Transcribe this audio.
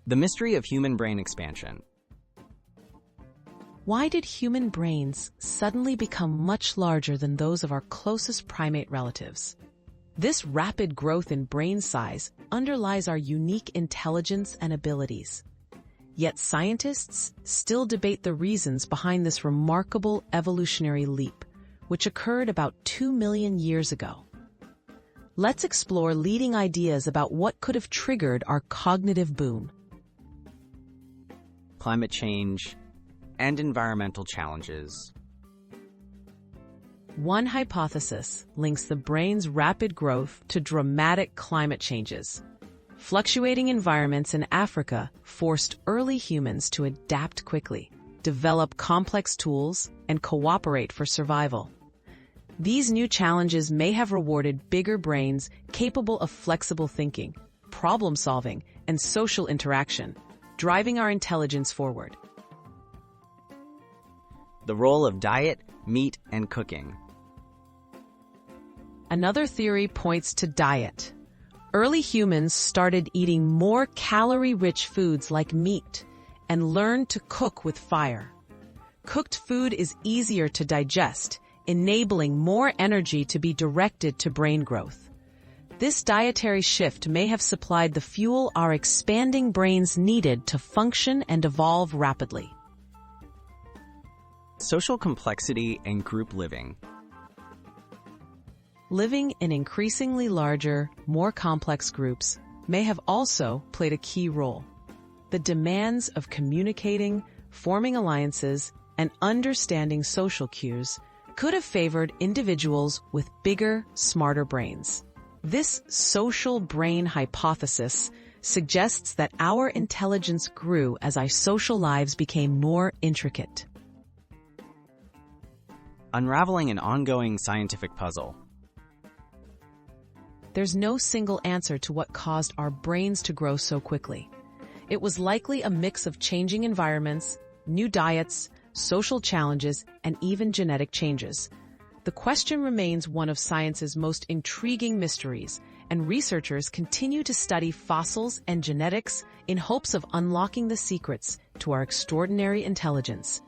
The mystery of human brain expansion. Why did human brains suddenly become much larger than those of our closest primate relatives? This rapid growth in brain size underlies our unique intelligence and abilities. Yet scientists still debate the reasons behind this remarkable evolutionary leap, which occurred about 2 million years ago. Let's explore leading ideas about what could have triggered our cognitive boom. Climate change and environmental challenges. One hypothesis links the brain's rapid growth to dramatic climate changes. Fluctuating environments in Africa forced early humans to adapt quickly, develop complex tools, and cooperate for survival. These new challenges may have rewarded bigger brains capable of flexible thinking, problem-solving, and social interaction, driving our intelligence forward. The role of diet, meat, and cooking. Another theory points to diet. Early humans started eating more calorie-rich foods like meat and learned to cook with fire. Cooked food is easier to digest, enabling more energy to be directed to brain growth. This dietary shift may have supplied the fuel our expanding brains needed to function and evolve rapidly. Social complexity and group living. Living in increasingly larger, more complex groups may have also played a key role. The demands of communicating, forming alliances, and understanding social cues could have favored individuals with bigger, smarter brains. This social brain hypothesis suggests that our intelligence grew as our social lives became more intricate. Unraveling an ongoing scientific puzzle. There's no single answer to what caused our brains to grow so quickly. It was likely a mix of changing environments, new diets, social challenges, and even genetic changes. The question remains one of science's most intriguing mysteries, and researchers continue to study fossils and genetics in hopes of unlocking the secrets to our extraordinary intelligence.